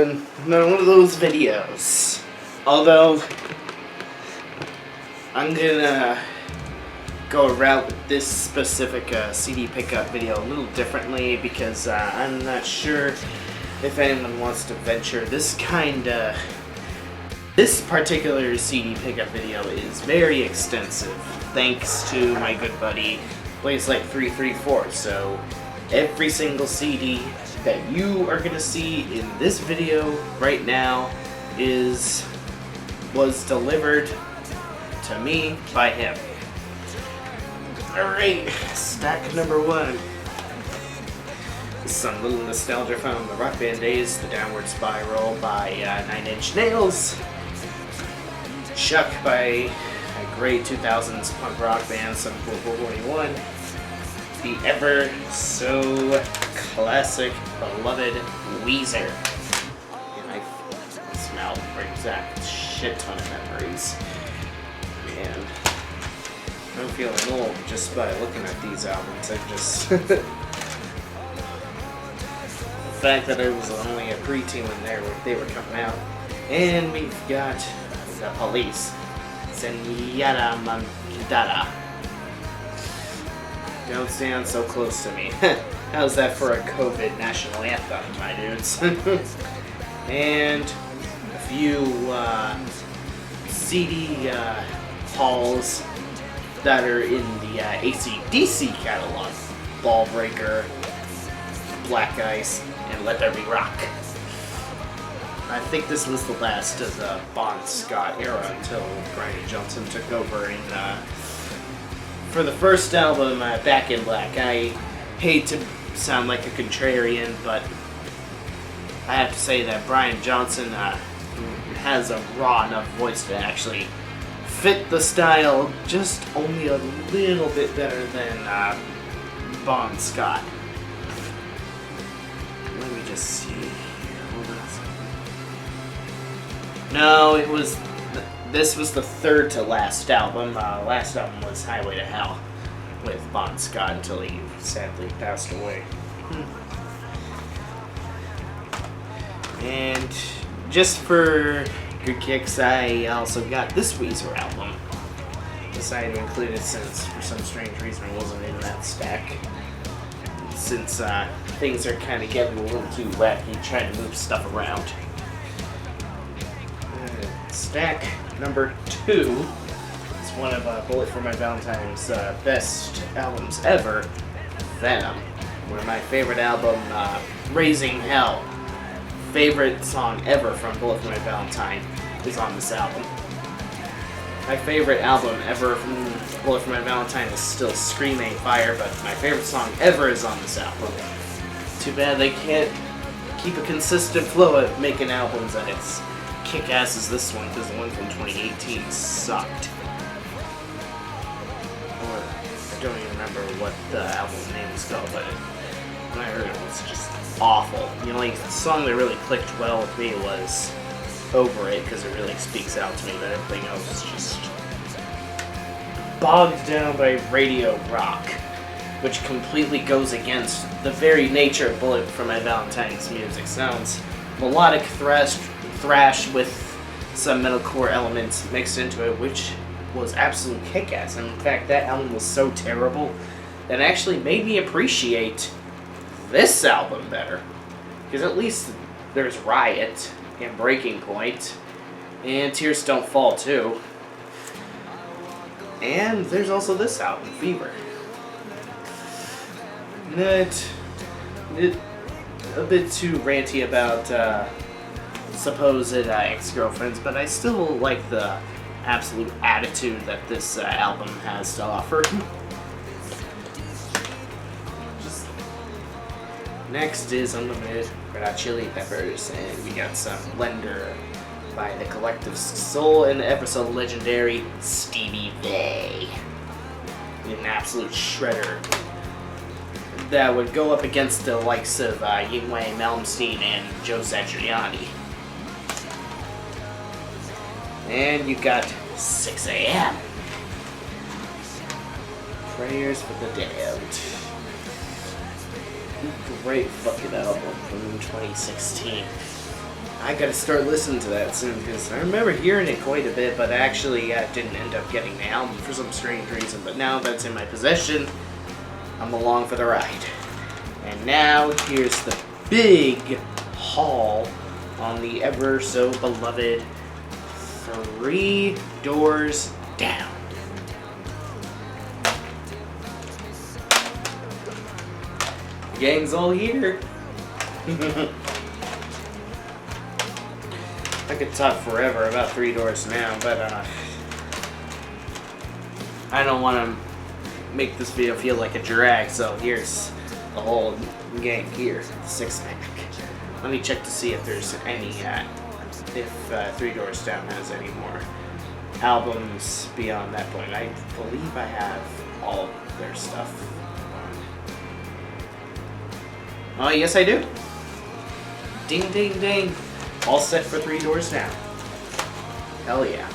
to another one of those videos. Although, I'm gonna go around with this specific CD pickup video a little differently because I'm not sure if anyone wants to venture this particular CD pickup video is very extensive, thanks to my good buddy BlazeLight334. So every single CD that you are gonna see in this video right now was delivered to me by him. Alright, stack number one. Some little nostalgia from the Rock Band days, The Downward Spiral by Nine Inch Nails. Chuck by a great 2000s punk rock band, Sum 4441. The ever so classic, beloved Weezer. And I smell brings back a shit ton of memories. Man, I'm feeling old just by looking at these albums. I just the fact that I was only a preteen when they were coming out. And we've got The Police, Zenyatta Mandata. Don't stand so close to me. How's that for a COVID national anthem, my dudes? And a few CD hauls that are in the AC/DC catalog. Ballbreaker, Black Ice, and Let There Be Rock. I think this was the last of the Bon Scott era until Brian Johnson took over. And for the first album, Back in Black, I hate to sound like a contrarian, but I have to say that Brian Johnson has a raw enough voice to actually fit the style just only a little bit better than Bon Scott. Let me just see. Hold on a second. No, this was the third to last album. Last album was Highway to Hell with Bon Scott until he sadly passed away. And just for good kicks, I also got this Weezer album. Decided to include it since, for some strange reason, I wasn't in that stack. Since things are kind of getting a little too wacky, trying to move stuff around. Stack number 2 is one of Bullet for My Valentine's best albums ever, Venom. One of my favorite album, Raising Hell. Favorite song ever from Bullet for My Valentine is on this album. My favorite album ever from Bullet for My Valentine is still Screaming Fire, but my favorite song ever is on this album. Too bad they can't keep a consistent flow of making albums that it's kick-ass as this one, because the one from 2018 sucked. Or, I don't even remember what the album name was called, but when I heard it was just awful. The only song that really clicked well with me was Over It, because it really speaks out to me, but everything else is just bogged down by radio rock, which completely goes against the very nature of Bullet for My Valentine's music. Sounds melodic thrash with some metalcore elements mixed into it, which was absolute kick-ass. And in fact, that album was so terrible that it actually made me appreciate this album better. Because at least there's Riot and Breaking Point, and Tears Don't Fall too. And there's also this album, Fever. A bit too ranty about supposed ex-girlfriends, but I still like the absolute attitude that this album has to offer. Next is Unlimited Red Hot Chili Peppers, and we got some Blender by the Collective Soul and the episode legendary Stevie Vai. An absolute shredder that would go up against the likes of Yngwie Malmsteen and Joe Satriani. And you got 6 a.m. Prayers for the Damned. Great fucking album from 2016. I gotta start listening to that soon, because I remember hearing it quite a bit, but I actually didn't end up getting the album for some strange reason. But now that it's in my possession, I'm along for the ride. And now here's the big haul on the ever so beloved Three Doors Down. The gang's all here. I could talk forever about Three Doors Down, but I don't want to make this video feel like a drag, so here's the whole gang here, 6-pack. Let me check to see if there's any, if Three Doors Down has any more albums beyond that point. I believe I have all of their stuff. Oh, yes I do. Ding, ding, ding. All set for Three Doors Down. Hell yeah.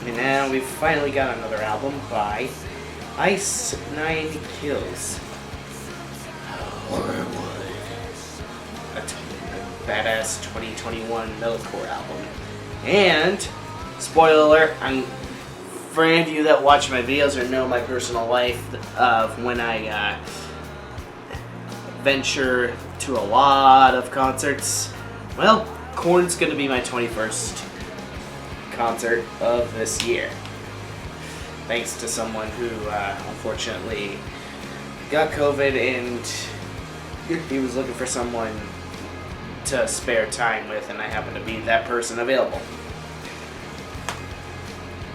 And now we've finally got another album by Ice Nine Kills. A badass 2021 metalcore album. And, spoiler alert, for any of you that watch my videos or know my personal life of when I venture to a lot of concerts, well, Korn's gonna be my 21st concert of this year. Thanks to someone who unfortunately got COVID and he was looking for someone to spare time with, and I happen to be that person available.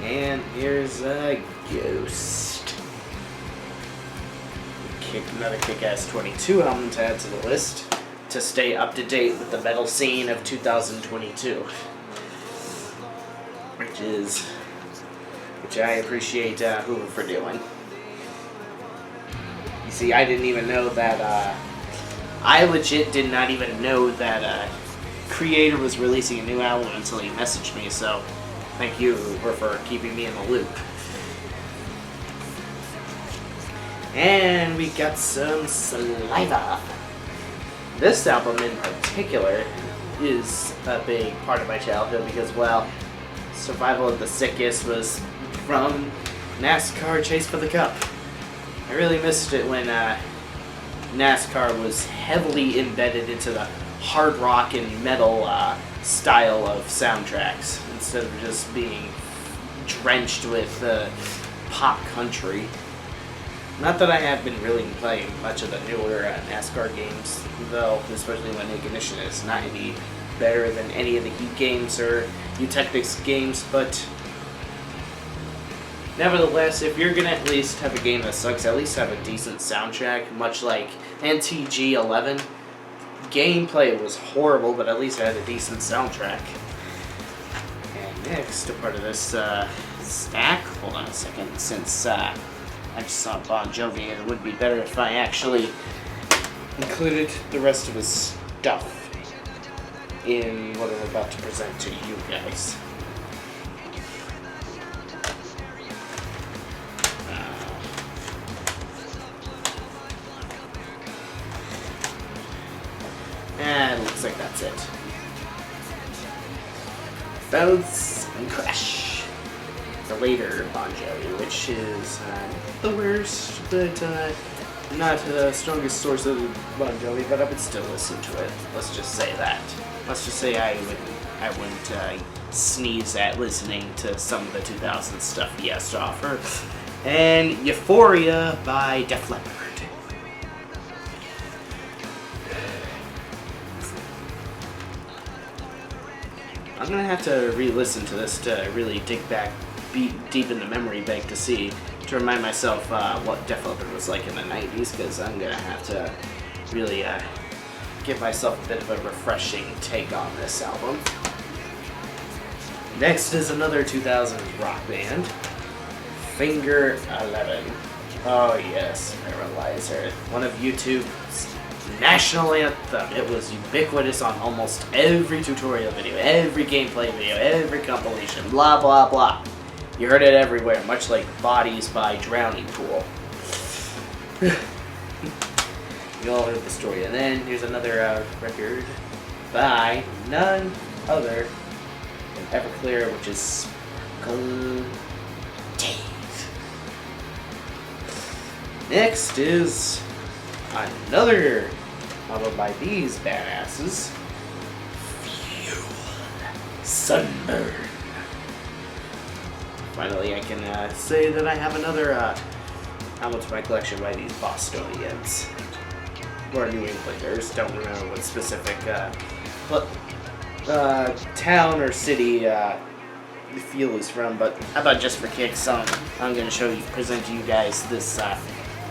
And here's a Ghost. Another kick-ass 22 album to add to the list to stay up to date with the metal scene of 2022, which I appreciate Hoover for doing. You see, I didn't even know that I legit did not even know that Creator was releasing a new album until he messaged me. So thank you, Hoover, for keeping me in the loop. And we got some Saliva. This album in particular is a big part of my childhood because, well, Survival of the Sickest was from NASCAR Chase for the Cup. I really missed it when NASCAR was heavily embedded into the hard rock and metal style of soundtracks instead of just being drenched with pop country. Not that I have been really playing much of the newer NASCAR games, though, especially when Ignition is not any better than any of the Heat games or Eutechnics games, but nevertheless, if you're gonna at least have a game that sucks, at least have a decent soundtrack, much like NTG 11. Gameplay was horrible, but at least it had a decent soundtrack. And next, a part of this stack, hold on a second, since I just saw Bon Jovi, and it would be better if I actually included the rest of his stuff in what I'm about to present to you guys. And it looks like that's it. Bounce and Crash. The later Bon Jovi, which is the worst, but not the strongest source of Bon Jovi, but I would still listen to it. Let's just say that. Let's just say I wouldn't sneeze at listening to some of the 2000s stuff he has to offer. And Euphoria by Def Leppard. I'm gonna have to re-listen to this to really dig back deep in the memory bank to remind myself what Def Leppard was like in the 90s, because I'm gonna have to really give myself a bit of a refreshing take on this album. Next is another 2000s rock band, Finger 11. Oh yes, Paralyzer, one of YouTube's national anthem. It was ubiquitous on almost every tutorial video, every gameplay video, every compilation, blah blah blah. You heard it everywhere, much like Bodies by Drowning Pool. You all heard the story. And then here's another record by none other than Everclear, which is Sparkle Dave. Next is another album by these badasses. Fuel Sunburn. Finally, I can say that I have another album to my collection by these Bostonians. Or New Englanders, don't remember what specific town or city the Fuel is from, but how about just for kicks, I'm going to present to you guys this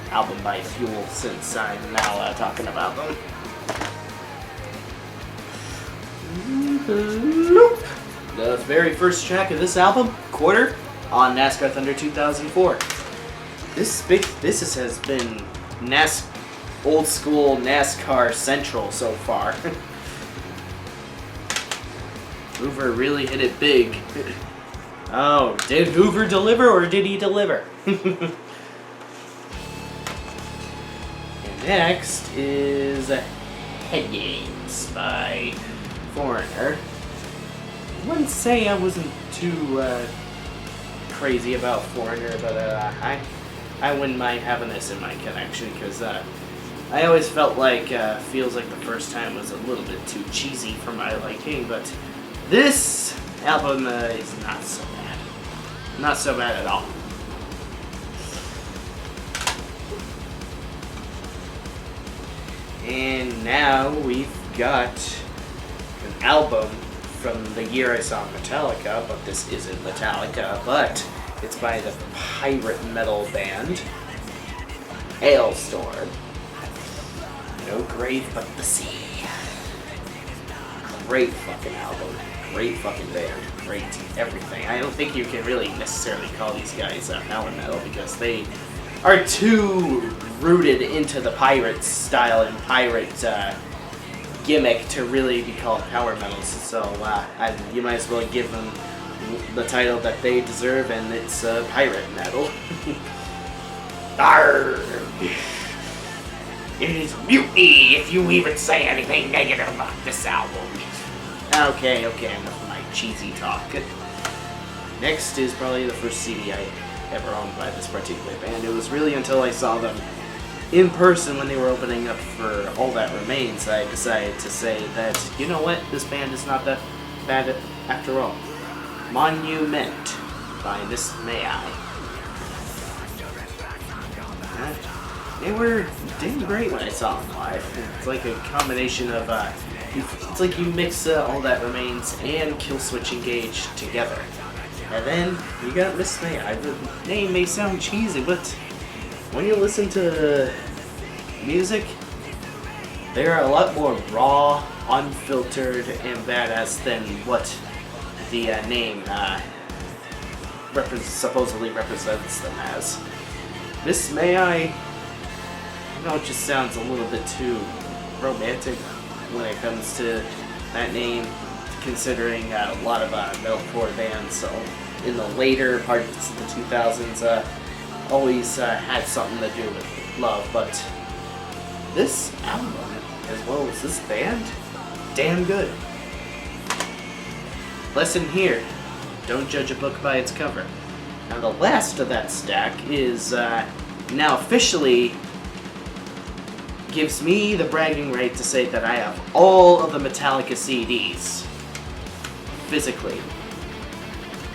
album by Fuel, since I'm now talking about them. Nope. The very first track of this album, Quarter, on NASCAR Thunder 2004. This has been old school NASCAR Central so far. Hoover really hit it big. Oh, did Hoover deliver or did he deliver? And next is Head Games by Foreigner. I wouldn't say I wasn't too crazy about Foreigner, but I wouldn't mind having this in my collection because I always felt like Feels Like the First Time was a little bit too cheesy for my liking, but this album is not so bad. Not so bad at all. And now we've got an album from the year I saw Metallica, but this isn't Metallica, but it's by the pirate metal band Halestorm. No grave but the sea. Great fucking album. Great fucking band. Great everything. I don't think you can really necessarily call these guys power metal because they are too rooted into the pirate style and pirate gimmick to really be called power metals. So you might as well give them the title that they deserve, and it's pirate metal. Arrgh. It is mutiny if you even say anything negative about this album. Okay, enough of my cheesy talk. Next is probably the first CD I ever owned by this particular band. It was really until I saw them in person when they were opening up for All That Remains I decided to say that, you know what, this band is not that bad after all. Monument by Miss May I. They were damn great when I saw them live. It's like a combination of, it's like you mix All That Remains and Killswitch Engage together. And then you got Miss May I. The name may sound cheesy, but when you listen to the music, they are a lot more raw, unfiltered, and badass than what the name supposedly represents them as. Miss May I, it just sounds a little bit too romantic when it comes to that name, considering a lot of metalcore bands in the later parts of the 2000s always had something to do with love, but this album, as well as this band, damn good. Lesson here, don't judge a book by its cover. Now the last of that stack is now officially gives me the bragging right to say that I have all of the Metallica CDs. Physically.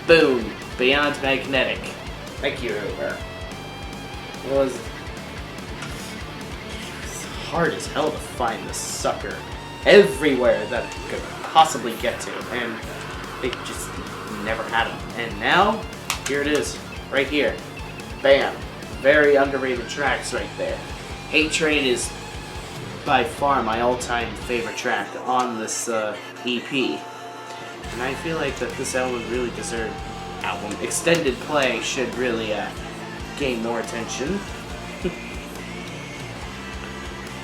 Boom. Beyond Magnetic. Thank you, Uber. It was hard as hell to find this sucker everywhere that it could possibly get to, and they just never had him. And now, here it is, right here. Bam. Very underrated tracks right there. Hate Train is by far my all-time favorite track on this EP. And I feel like that this album really deserved extended play should really gain more attention.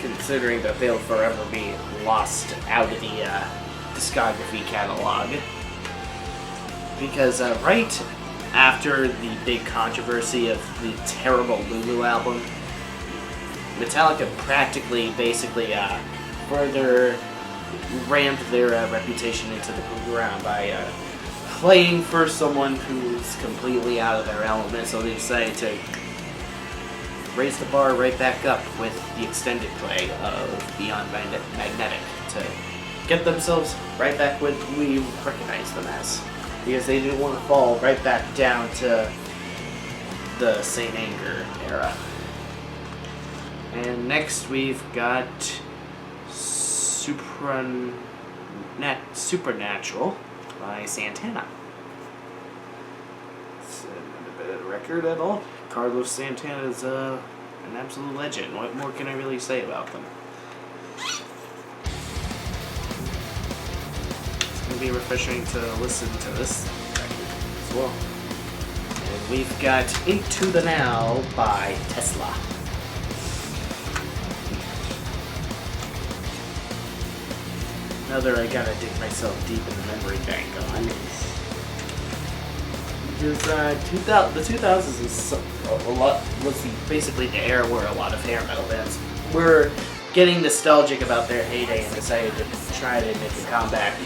Considering that they'll forever be lost out of the discography catalog. Because right after the big controversy of the terrible Lulu album, Metallica practically, basically, further ramped their reputation into the ground by playing for someone who's completely out of their element, so they decided to raise the bar right back up with the extended play of Beyond Magnetic to get themselves right back what we recognize them as, because they didn't want to fall right back down to the Saint Anger era. And next we've got Supernatural by Santana. It's not a bit of a record at all. Carlos Santana is an absolute legend. What more can I really say about them? It's going to be refreshing to listen to this record as well. And we've got Into the Now by Tesla. Another I gotta dig myself deep in the memory bank on. Because the 2000s is was basically the era where a lot of hair metal bands were getting nostalgic about their heyday and decided to try to make a comeback,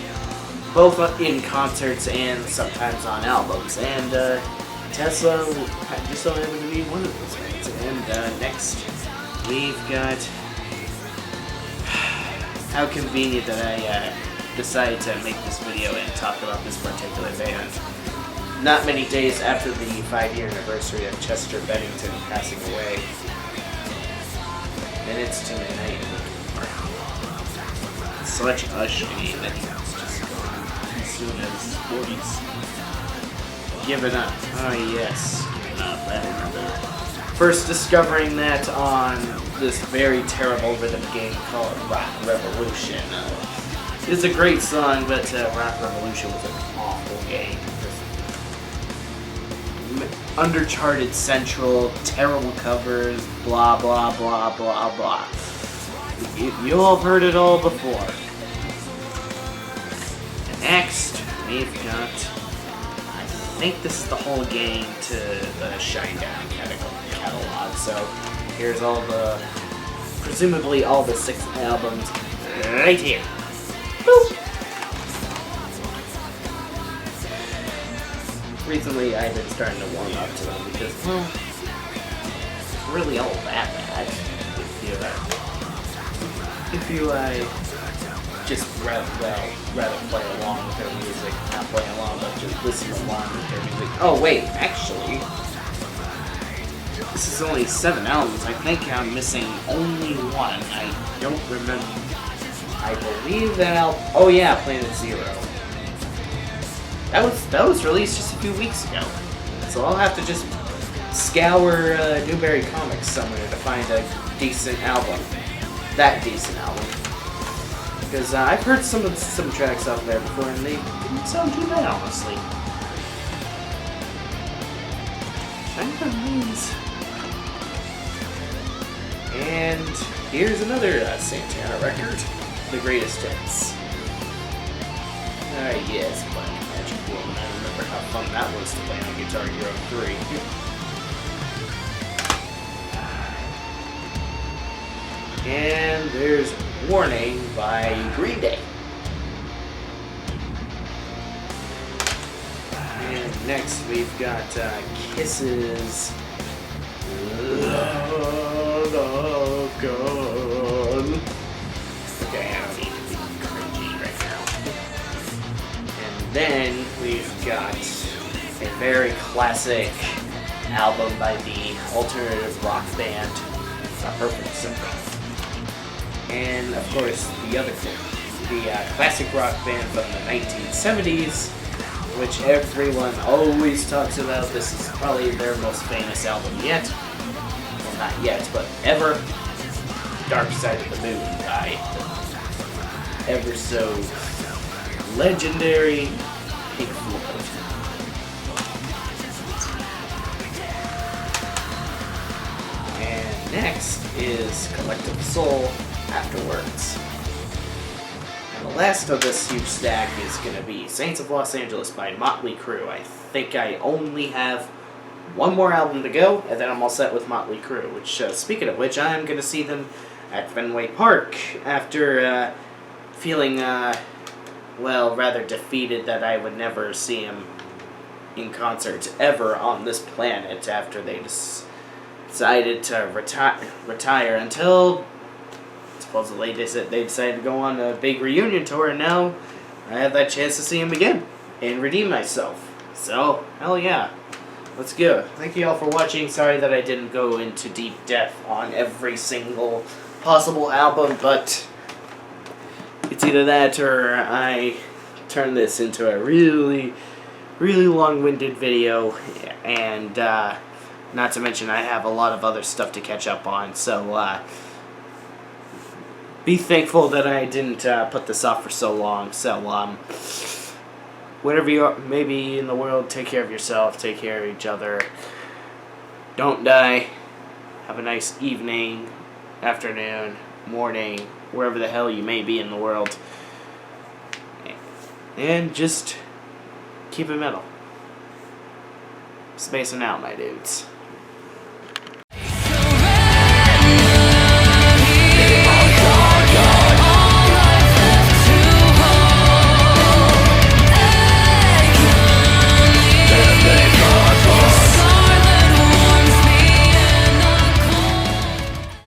both in concerts and sometimes on albums. And Tesla just so happened to be one of those bands. And next we've got. How convenient that I decided to make this video and talk about this particular band. Not many days after the 5-year anniversary of Chester Bennington passing away. Minutes to Midnight. Such a shame that he was just gone as soon as 40s. Given Up. Oh yes, Given Up. I remember first discovering that on this very terrible rhythm game called Rock Revolution. It's a great song, but Rock Revolution was an awful game. Undercharted Central, terrible covers, blah blah blah blah blah. You all have heard it all before. And next, we've got, I think this is the whole game to the Shinedown catalog. So here's presumably all the 6 albums right here. Boop. Recently I've been starting to warm up to them because, well, it's really all that bad if you just rather play along with their music, not play along, but just listen along with their music. Oh wait, actually, this is only 7 albums. I think I'm missing only one. I don't remember. I believe that album. Oh yeah, Planet Zero. That was released just a few weeks ago. So I'll have to just scour Newberry Comics somewhere to find a decent album. That decent album. Because I've heard some tracks out there before, and they didn't sound too bad, honestly. And here's another Santana record, The Greatest Hits. Yes, Black Magic Woman. I remember how fun that was to play on Guitar Hero 3. And there's Warning by Green Day. And next we've got Kiss's Gone. Okay, I don't need to be cringy right now. And then we've got a very classic album by the alternative rock band, A Perfect Symphony. And of course, the other thing, the classic rock band from the 1970s, which everyone always talks about. This is probably their most famous album yet. Well, not yet, but ever. Dark Side of the Moon by the ever so legendary Pink Floyd. And next is Collective Soul, Afterwards. And the last of this huge stack is going to be Saints of Los Angeles by Motley Crue. I think I only have one more album to go, and then I'm all set with Motley Crue. Which, speaking of which, I'm going to see them at Fenway Park after feeling, rather defeated that I would never see them in concert ever on this planet after they decided to retire until supposedly they decided to go on a big reunion tour, and now I have that chance to see them again and redeem myself. So, hell yeah. Let's go. Thank you all for watching. Sorry that I didn't go into deep depth on every single possible album, but it's either that or I turn this into a really, really long-winded video, and not to mention I have a lot of other stuff to catch up on, so be thankful that I didn't put this off for so long. So, whatever you may be in the world, take care of yourself, take care of each other. Don't die. Have a nice evening, afternoon, morning, wherever the hell you may be in the world. And just keep it metal. Spacing out, my dudes.